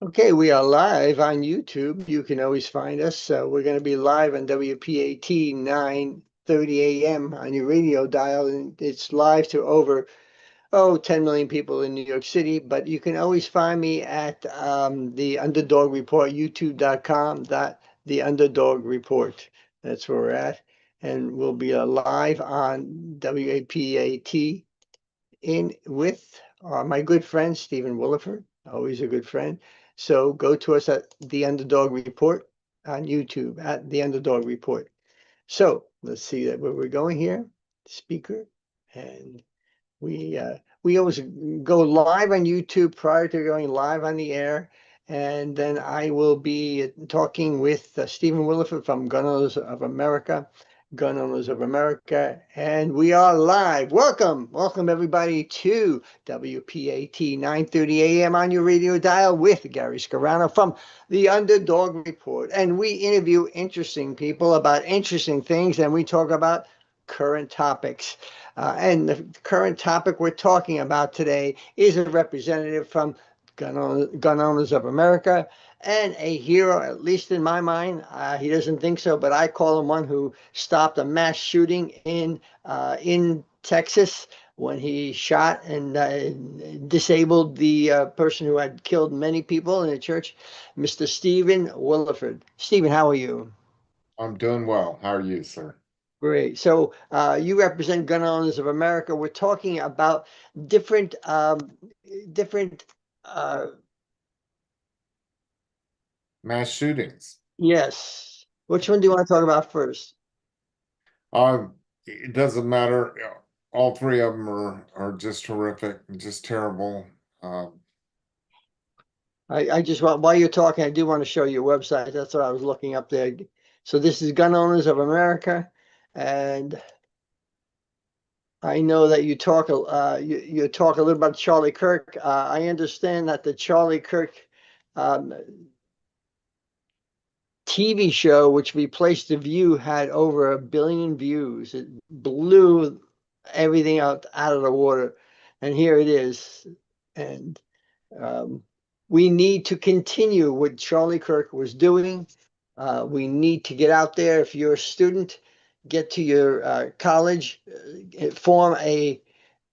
Okay, we are live on YouTube. You can always find us. We're going to be live on WPAT 9:30 a.m. on your radio dial, and it's live to over 10 million people in New York City. But you can always find me at the Underdog Report, YouTube.com. The Underdog Report. That's where we're at, and we'll be live on WAPAT in with my good friend Stephen Willeford, always a good friend. So go to us at the Underdog Report on YouTube at the Underdog Report. So let's see that where we're going here. Speaker, and we always go live on YouTube prior to going live on the air. And then I will be talking with Stephen Williford from Gun Owners of America, Gun Owners of America, and we are live. Welcome everybody to WPAT 9:30 a.m. on your radio dial with Gary Scarano from the Underdog Report. And we interview interesting people about interesting things, and we talk about current topics. And the current topic we're talking about today is a representative from Gun Owners of America and a hero, at least in my mind. He doesn't think so, but I call him one who stopped a mass shooting in Texas when he shot and disabled the person who had killed many people in the church, Mr. Stephen Williford. Stephen, how are you? I'm doing well. How are you, sir? Great. So you represent Gun Owners of America. We're talking about different, different. Uh, Mass shootings. yes. Which one do you want to talk about first? It doesn't matter. All three of them are just horrific and just terrible. Um, I just want while you're talking, I do want to show you a website. That's what I was looking up there. So this is Gun Owners of America, and I know that you talk a little about Charlie Kirk. I understand that the Charlie Kirk um, TV show, which replaced The View, had over 1 billion views. It blew everything out of the water. And here it is. And um, we need to continue what Charlie Kirk was doing. We need to get out there. If you're a student, get to your college, form a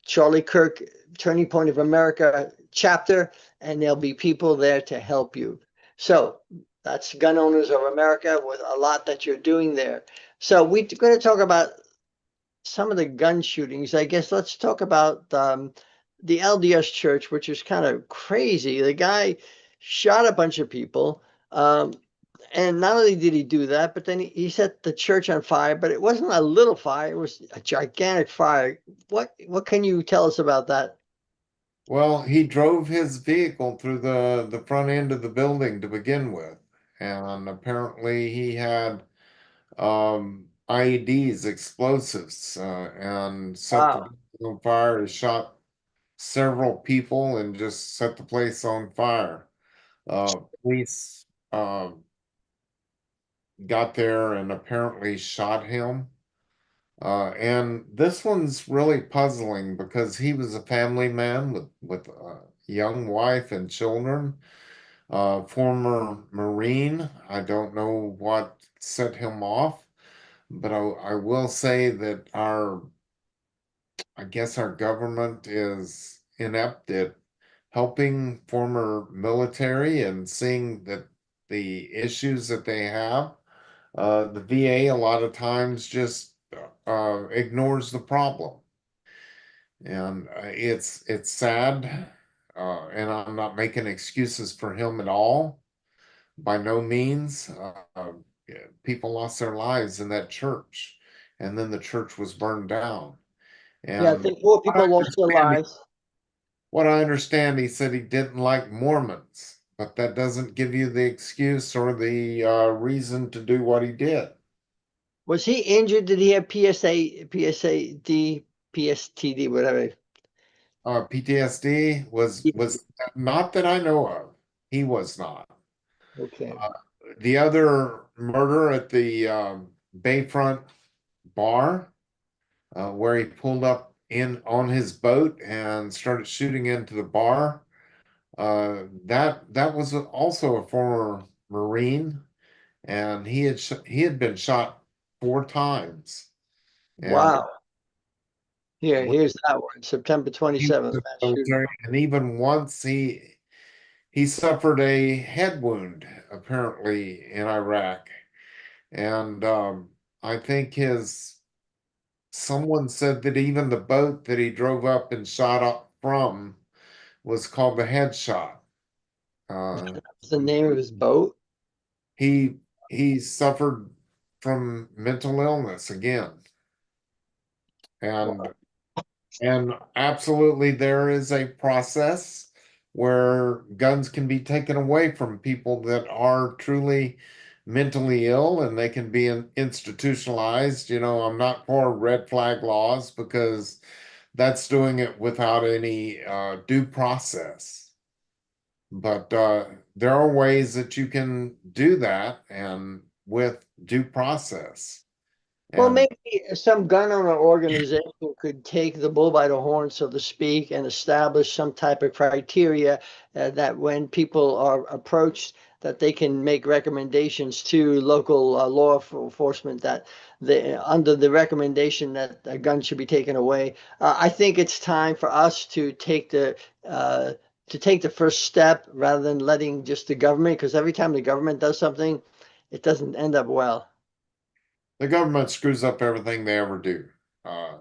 Charlie Kirk Turning Point of America chapter, and there'll be people there to help you. So that's Gun Owners of America with a lot that you're doing there. So we're going to talk about some of the gun shootings. I guess let's talk about the LDS Church, which is kind of crazy. The guy shot a bunch of people. And not only did he do that, but then he set the church on fire, but it wasn't a little fire, it was a gigantic fire. What can you tell us about that? well, he drove his vehicle through the front end of the building to begin with, and apparently he had IEDs, explosives, and set the Wow. building on fire. He shot several people and just set the place on fire. Police got there and apparently shot him. And this one's really puzzling because he was a family man with a young wife and children, former Marine. I don't know what set him off, but I will say that I guess our government is inept at helping former military and seeing that the issues that they have. The VA a lot of times just ignores the problem, and it's sad. And I'm not making excuses for him at all. By no means. Yeah, people lost their lives in that church, and then the church was burned down. Yeah, I And think more what I people lost their understand, lives. what I understand, he said he didn't like Mormons, but that doesn't give you the excuse or the reason to do what he did. Was he injured? Did he have PSAD, PSTD, whatever? PTSD was not that I know of. He was not. Okay. Uh, the other murder at the Bayfront bar, where he pulled up in on his boat and started shooting into the bar. That was also a former Marine, and he had been shot 4 times, and Wow. Here, when here's that one, September he was 27th, in mass the shooting. military, and even once he suffered a head wound apparently in Iraq, and I think his someone said that even the boat that he drove up and shot up from was called the headshot. Uh, What's the name of his boat? he he suffered from mental illness again, and Wow. and absolutely there is a process where guns can be taken away from people that are truly mentally ill and they can be institutionalized. I'm not for red flag laws because that's doing it without any due process. But there are ways that you can do that and with due process. Well, And maybe some gun owner organization could take the bull by the horn, so to speak, and establish some type of criteria that when people are approached, that they can make recommendations to local enforcement that under the recommendation that a gun should be taken away. I think it's time for us uh, to take the first step rather than letting just the government, because every time the government does something, it doesn't end up well. the government screws up everything they ever do. Uh,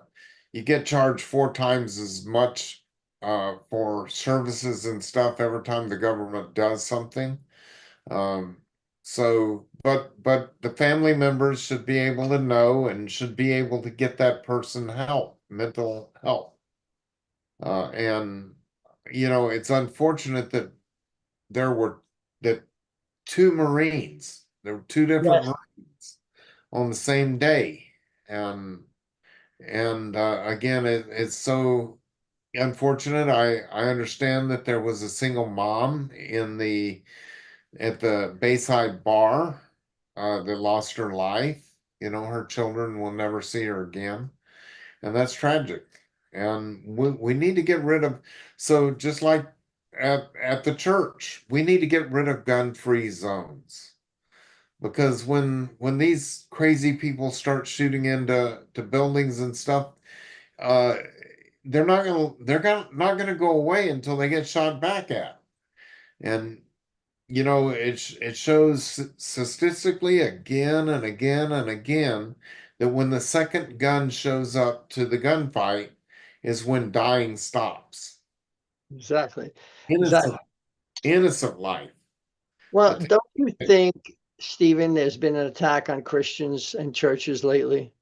you get charged 4 times as much for services and stuff every time the government does something. Um, but the family members should be able to know and should be able to get that person help, mental help. And it's unfortunate that there were that two Marines, there were two different Yes. Marines on the same day, and again, it's so unfortunate. I understand that there was a single mom at the Bayside bar that lost her life. Her children will never see her again, and that's tragic. And we need to get rid of. So just like at the church, we need to get rid of gun-free zones because when these crazy people start shooting into buildings and stuff, uh, not gonna go away until they get shot back at. And it shows statistically again and again and again that when the second gun shows up to the gunfight is when dying stops. Exactly. Exactly. Innocent, innocent life. Well, That don't you think, Stephen, there's been an attack on Christians and churches lately?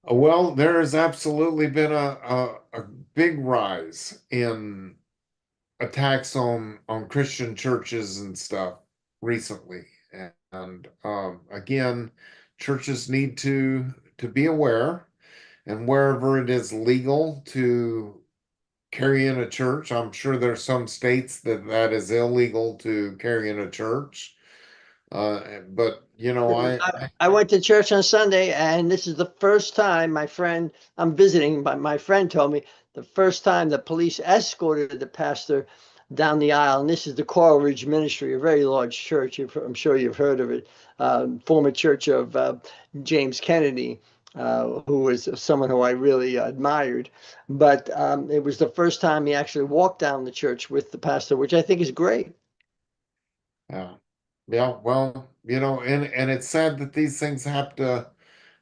well, there has absolutely been a big rise in attacks on Christian churches and stuff recently. And again, churches need to be aware, and wherever it is legal to carry in a church, I'm sure there's some states that is illegal to carry in a church. But I went to church on Sunday, and this is the first time my friend, I'm visiting, but my friend told me the first time the police escorted the pastor down the aisle. And this is the Coral Ridge Ministry, a very large church. I'm sure you've heard of it, former church of James Kennedy. Who was someone who I really admired. But it was the first time he actually walked down the church with the pastor, which I think is great. yeah, yeah. Well, and it's sad that these things have to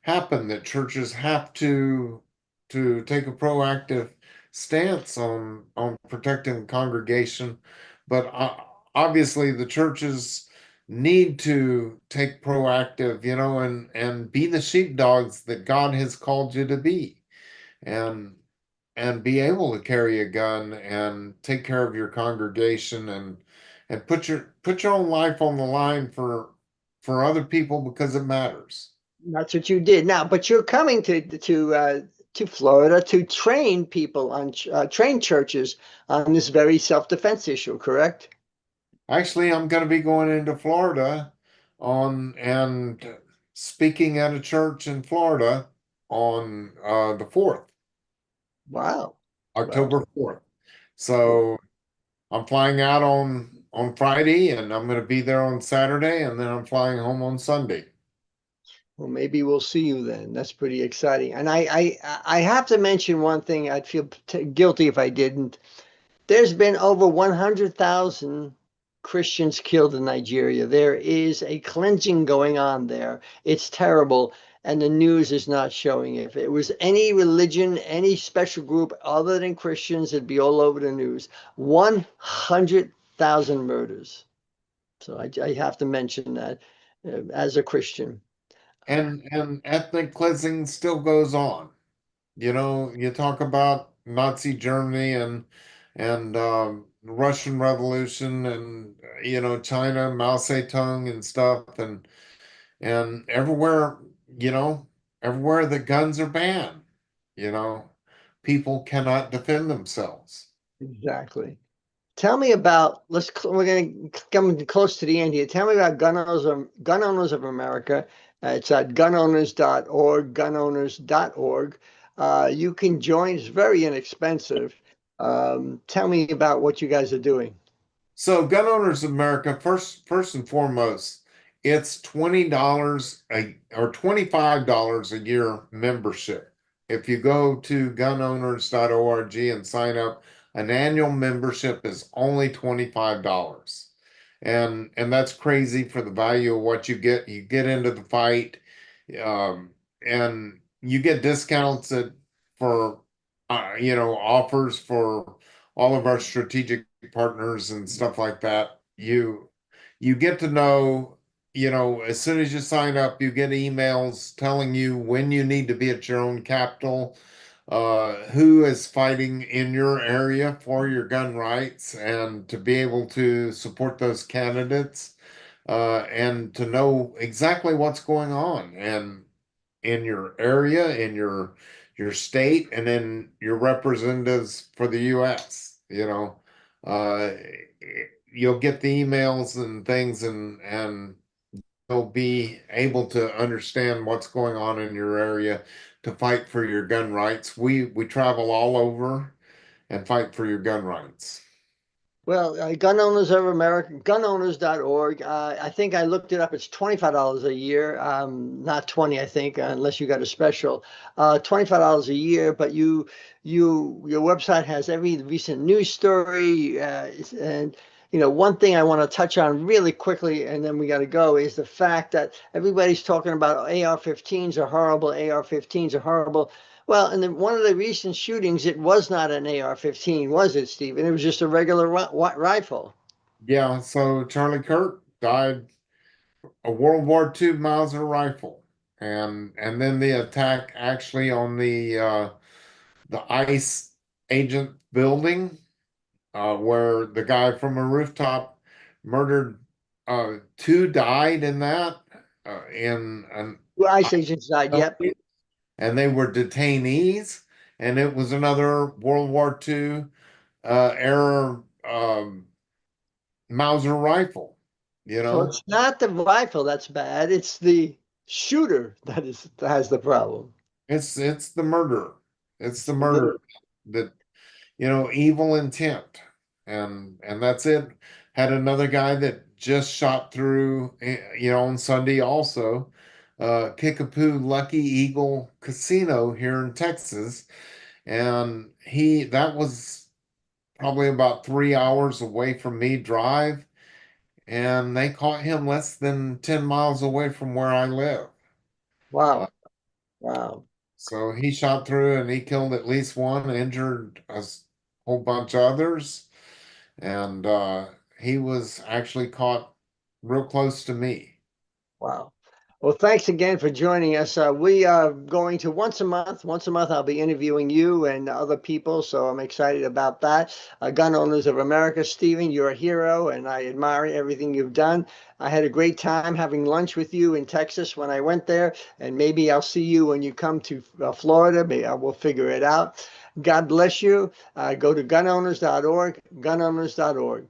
happen, that churches have to take a proactive stance on protecting the congregation. But obviously, the churches need to take proactive, and be the sheepdogs that God has called you to be, and be able to carry a gun and take care of your congregation and put your own life on the line for other people because it matters. That's what you did now, but you're coming to Florida to train people on train churches on this very self-defense issue, correct? Actually, I'm going to be going into Florida on and speaking at a church in Florida on the 4th, Wow. Well, October 4th. So I'm flying out on Friday, and I'm going to be there on Saturday, and then I'm flying home on Sunday. Well, maybe we'll see you then. That's pretty exciting. And I have to mention one thing. I'd feel guilty if I didn't. There's been over 100,000 Christians killed in Nigeria. There is a cleansing going on there. It's terrible, and the news is not showing it. If it was any religion, any special group other than Christians, it'd be all over the news. 100,000 murders. So I have to mention that as a Christian. And ethnic cleansing still goes on. You know, you talk about Nazi Germany and Russian Revolution and China, Mao Zedong and stuff, and everywhere, you know, everywhere the guns are banned, you know, people cannot defend themselves. Exactly. Tell me about, we're going to come close to the end here. Tell me about Gun Owners of America. It's at gunowners.org, gunowners.org. You can join, it's very inexpensive. Tell me about what you guys are doing. So, Gun Owners of America, first and foremost, it's $20 or $25 a year membership. If you go to gunowners.org and sign up, an annual membership is only $25. And that's crazy for the value of what you get. You get into the fight, um, and you get discounts for offers for all of our strategic partners and stuff like that. You get to know, as soon as you sign up, you get emails telling you when you need to be at your own capital, who is fighting in your area for your gun rights, and to be able to support those candidates, and to know exactly what's going on and in your area, in your state, and then your representatives for the US. Uh, you'll get the emails and things, and you'll be able to understand what's going on in your area to fight for your gun rights. We travel all over and fight for your gun rights. Well, Gun Owners of America, gunowners.org. I think I looked it up. It's $25 a year, not 20, I think, unless you got a special. $25 a year, but your website has every recent news story. And one thing I want to touch on really quickly, and then we got to go, is the fact that everybody's talking about AR-15s are horrible. AR-15s are horrible. Well, in one of the recent shootings, it was not an AR-15, was it, Stephen? It was just a regular rifle. Yeah, so Charlie Kirk died a World War II Mauser rifle, and then the attack actually on the ICE agent building, where the guy from a rooftop murdered, two died in that, in an Well, ICE agents died. Yep. and they were detainees, and it was another World War II era Mauser rifle, you So know. it's not the rifle that's bad; it's the shooter that has the problem. It's the murder. It's the The- murder that, evil intent. And that's it. Had another guy that just shot through, on Sunday also, Kickapoo Lucky Eagle Casino here in Texas. And that was probably about 3 hours away from me drive. And they caught him less than 10 miles away from where I live. Uh, Wow, wow, So he shot through and he killed at least one, injured whole bunch of others, and he was actually caught real close to me. wow. Well, thanks again for joining us. We are going to once a month. Once a month, I'll be interviewing you and other people, so I'm excited about that. Gun Owners of America, Stephen, you're a hero, and I admire everything you've done. I had a great time having lunch with you in Texas when I went there, and maybe I'll see you when you come to Florida. Maybe I will figure it out. God bless you. Go to gunowners.org, gunowners.org.